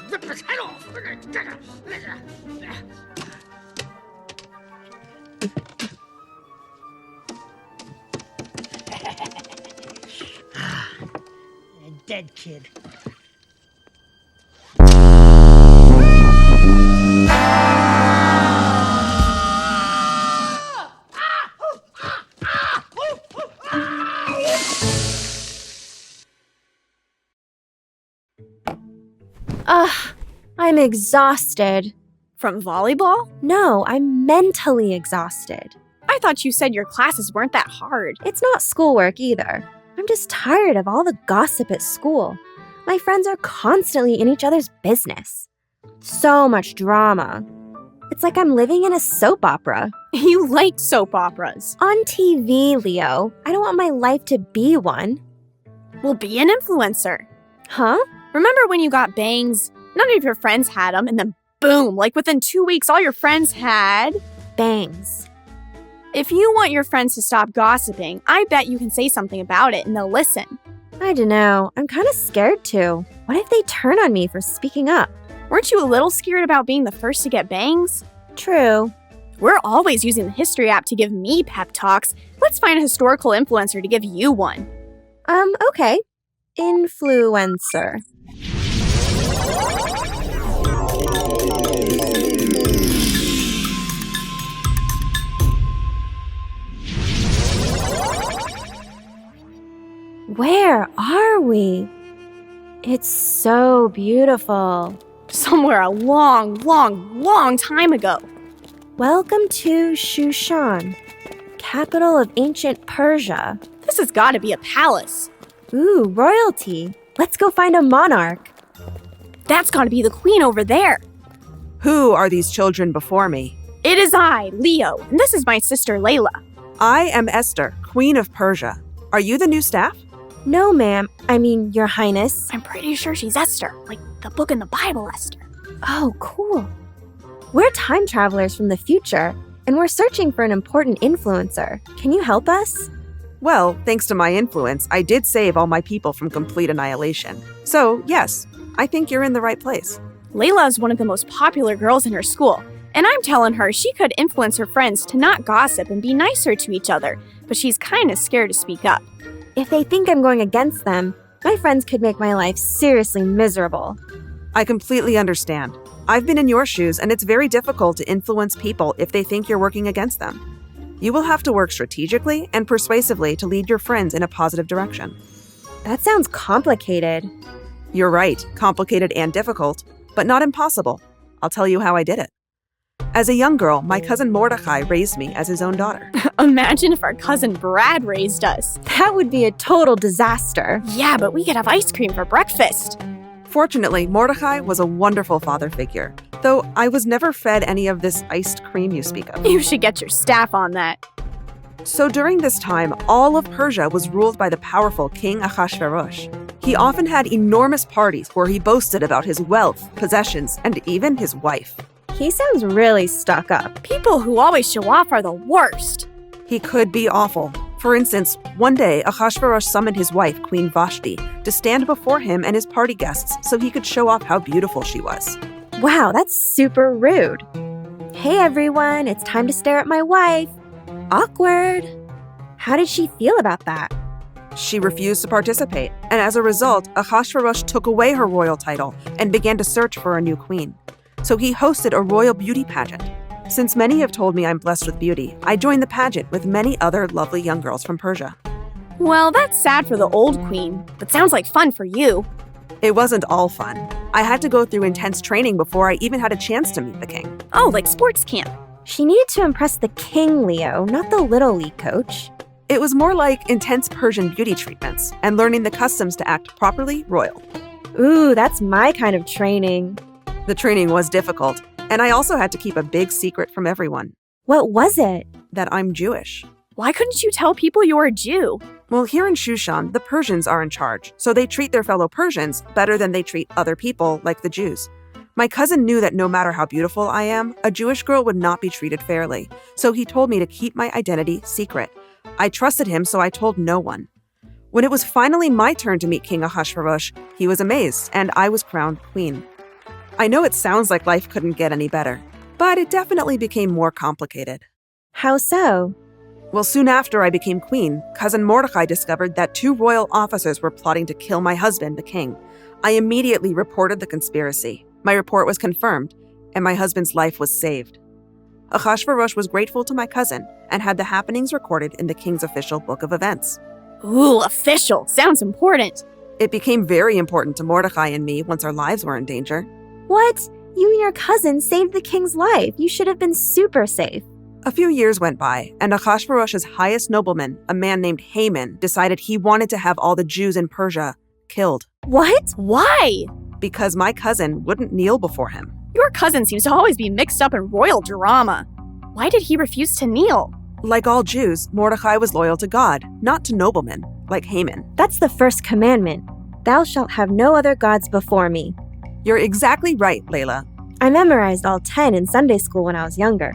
Rip his head off. A dead kid. I'm exhausted. From volleyball? No, I'm mentally exhausted. I thought you said your classes weren't that hard. It's not schoolwork either. I'm just tired of all the gossip at school. My friends are constantly in each other's business. So much drama. It's like I'm living in a soap opera. You like soap operas. On TV, Leo. I don't want my life to be one. Well, be an influencer. Huh? Remember when you got bangs? None of your friends had them, and then boom, like within 2 weeks, all your friends had bangs. If you want your friends to stop gossiping, I bet you can say something about it and they'll listen. I don't know. I'm kind of scared too. What if they turn on me for speaking up? Weren't you a little scared about being the first to get bangs? True. We're always using the history app to give me pep talks. Let's find a historical influencer to give you one. Okay. Influencer. Where are we? It's so beautiful. Somewhere a long, long, long time ago. Welcome to Shushan, capital of ancient Persia. This has got to be a palace. Ooh, royalty. Let's go find a monarch. That's got to be the queen over there. Who are these children before me? It is I, Leo, and this is my sister Layla. I am Esther, Queen of Persia. Are you the new staff? No, ma'am. I mean, Your Highness. I'm pretty sure she's Esther, like the book in the Bible, Esther. Oh, cool. We're time travelers from the future, and we're searching for an important influencer. Can you help us? Well, thanks to my influence, I did save all my people from complete annihilation. So, yes, I think you're in the right place. Layla is one of the most popular girls in her school, and I'm telling her she could influence her friends to not gossip and be nicer to each other, but she's kind of scared to speak up. If they think I'm going against them, my friends could make my life seriously miserable. I completely understand. I've been in your shoes, and it's very difficult to influence people if they think you're working against them. You will have to work strategically and persuasively to lead your friends in a positive direction. That sounds complicated. You're right, complicated and difficult, but not impossible. I'll tell you how I did it. As a young girl, my cousin Mordecai raised me as his own daughter. Imagine if our cousin Brad raised us. That would be a total disaster. Yeah, but we could have ice cream for breakfast. Fortunately, Mordecai was a wonderful father figure, though I was never fed any of this iced cream you speak of. You should get your staff on that. So during this time, all of Persia was ruled by the powerful King Ahasuerus. He often had enormous parties where he boasted about his wealth, possessions, and even his wife. He sounds really stuck up. People who always show off are the worst. He could be awful. For instance, one day, Ahasuerus summoned his wife, Queen Vashti, to stand before him and his party guests so he could show off how beautiful she was. Wow, that's super rude. Hey everyone, it's time to stare at my wife. Awkward. How did she feel about that? She refused to participate, and as a result, Ahasuerus took away her royal title and began to search for a new queen. So he hosted a royal beauty pageant. Since many have told me I'm blessed with beauty, I joined the pageant with many other lovely young girls from Persia. Well, that's sad for the old queen, but sounds like fun for you. It wasn't all fun. I had to go through intense training before I even had a chance to meet the king. Oh, like sports camp. She needed to impress the king, Leo, not the Little League coach. It was more like intense Persian beauty treatments and learning the customs to act properly royal. Ooh, that's my kind of training. The training was difficult, and I also had to keep a big secret from everyone. What was it? That I'm Jewish. Why couldn't you tell people you were a Jew? Well, here in Shushan, the Persians are in charge, so they treat their fellow Persians better than they treat other people like the Jews. My cousin knew that no matter how beautiful I am, a Jewish girl would not be treated fairly, so he told me to keep my identity secret. I trusted him, so I told no one. When it was finally my turn to meet King Ahasuerus, he was amazed, and I was crowned queen. I know it sounds like life couldn't get any better, but it definitely became more complicated. How so? Well, soon after I became queen, cousin Mordecai discovered that 2 royal officers were plotting to kill my husband, the king. I immediately reported the conspiracy. My report was confirmed, and my husband's life was saved. Ahasuerus was grateful to my cousin and had the happenings recorded in the king's official book of events. Ooh, official. Sounds important. It became very important to Mordecai and me once our lives were in danger. What? You and your cousin saved the king's life. You should have been super safe. A few years went by, and Ahasuerus' highest nobleman, a man named Haman, decided he wanted to have all the Jews in Persia killed What? Why? because my cousin wouldn't kneel before him. Your cousin seems to always be mixed up in royal drama. Why did he refuse to kneel? Like all Jews, Mordecai was loyal to God, not to noblemen, like Haman. That's the first commandment. Thou shalt have no other gods before me. You're exactly right, Layla. I memorized all 10 in Sunday school when I was younger.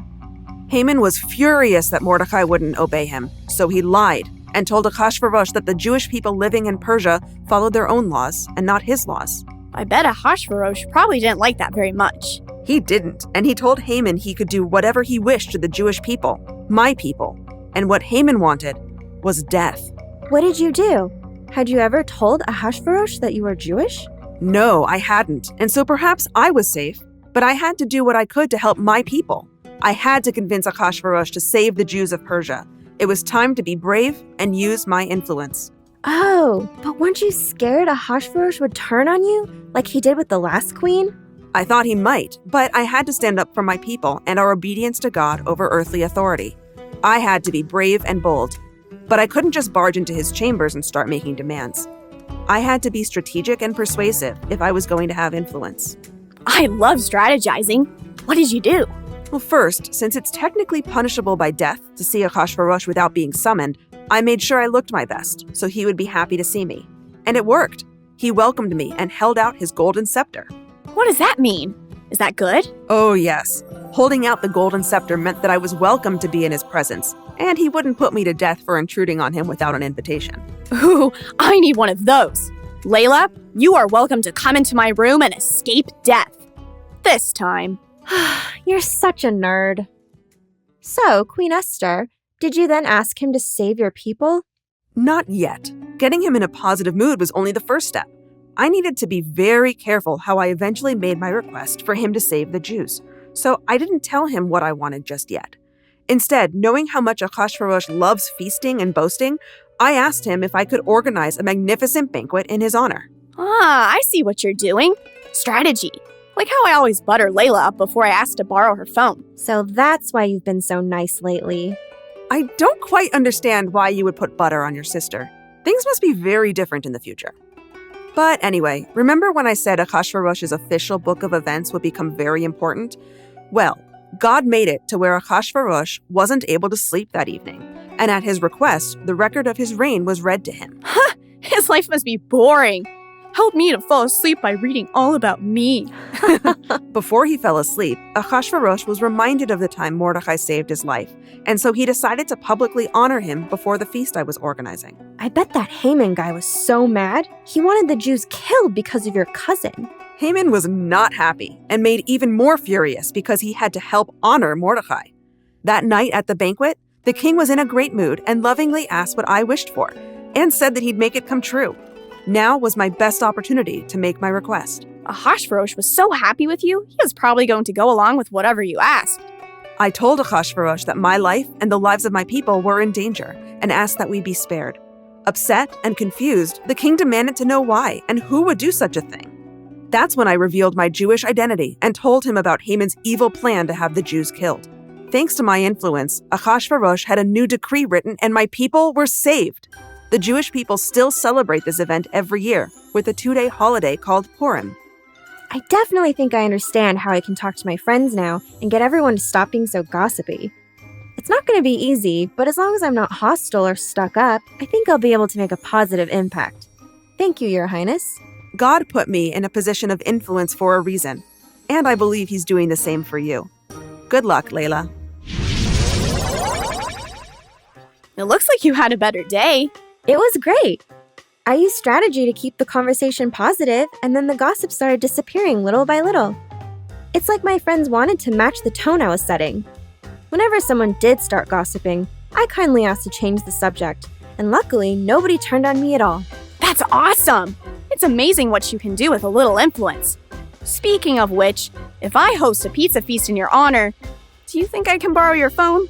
Haman was furious that Mordecai wouldn't obey him, so he lied and told Ahasuerus that the Jewish people living in Persia followed their own laws and not his laws. I bet Ahasuerus probably didn't like that very much. He didn't, and he told Haman he could do whatever he wished to the Jewish people, my people, and what Haman wanted was death. What did you do? Had you ever told Ahasuerus that you were Jewish? No, I hadn't, and so perhaps I was safe, but I had to do what I could to help my people. I had to convince Ahasuerus to save the Jews of Persia. It was time to be brave and use my influence. Oh, but weren't you scared Ahasuerus would turn on you, like he did with the last queen? I thought he might, but I had to stand up for my people and our obedience to God over earthly authority. I had to be brave and bold, but I couldn't just barge into his chambers and start making demands. I had to be strategic and persuasive if I was going to have influence. I love strategizing. What did you do? Well, first, since it's technically punishable by death to see Ahasuerus without being summoned, I made sure I looked my best so he would be happy to see me. And it worked. He welcomed me and held out his golden scepter. What does that mean? Is that good? Oh, yes. Holding out the golden scepter meant that I was welcome to be in his presence, and he wouldn't put me to death for intruding on him without an invitation. Ooh, I need one of those. Layla, you are welcome to come into my room and escape death. This time. You're such a nerd. So, Queen Esther, did you then ask him to save your people? Not yet. Getting him in a positive mood was only the first step. I needed to be very careful how I eventually made my request for him to save the Jews, so I didn't tell him what I wanted just yet. Instead, knowing how much Ahasuerus loves feasting and boasting, I asked him if I could organize a magnificent banquet in his honor. Ah, I see what you're doing. Strategy. Like how I always butter Layla up before I ask to borrow her phone. So that's why you've been so nice lately. I don't quite understand why you would put butter on your sister. Things must be very different in the future. But anyway, remember when I said Ahasuerus' official book of events would become very important? Well, God made it to where Ahasuerus wasn't able to sleep that evening, and at his request, the record of his reign was read to him. His life must be boring. Help me to fall asleep by reading all about me. Before he fell asleep, Ahasuerus was reminded of the time Mordecai saved his life, and so he decided to publicly honor him before the feast I was organizing. I bet that Haman guy was so mad. He wanted the Jews killed because of your cousin. Haman was not happy and made even more furious because he had to help honor Mordecai. That night at the banquet, the king was in a great mood and lovingly asked what I wished for, and said that he'd make it come true. Now was my best opportunity to make my request. Ahasuerus was so happy with you, he was probably going to go along with whatever you asked. I told Ahasuerus that my life and the lives of my people were in danger and asked that we be spared. Upset and confused, the king demanded to know why and who would do such a thing. That's when I revealed my Jewish identity and told him about Haman's evil plan to have the Jews killed. Thanks to my influence, Ahasuerus had a new decree written and my people were saved. The Jewish people still celebrate this event every year with a 2-day holiday called Purim. I definitely think I understand how I can talk to my friends now and get everyone to stop being so gossipy. It's not going to be easy, but as long as I'm not hostile or stuck up, I think I'll be able to make a positive impact. Thank you, Your Highness. God put me in a position of influence for a reason, and I believe he's doing the same for you. Good luck, Layla. It looks like you had a better day. It was great. I used strategy to keep the conversation positive, and then the gossip started disappearing little by little. It's like my friends wanted to match the tone I was setting. Whenever someone did start gossiping, I kindly asked to change the subject, and luckily, nobody turned on me at all. That's awesome! It's amazing what you can do with a little influence. Speaking of which, if I host a pizza feast in your honor, do you think I can borrow your phone?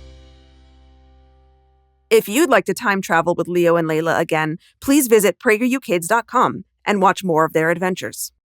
If you'd like to time travel with Leo and Layla again, please visit PragerUKids.com and watch more of their adventures.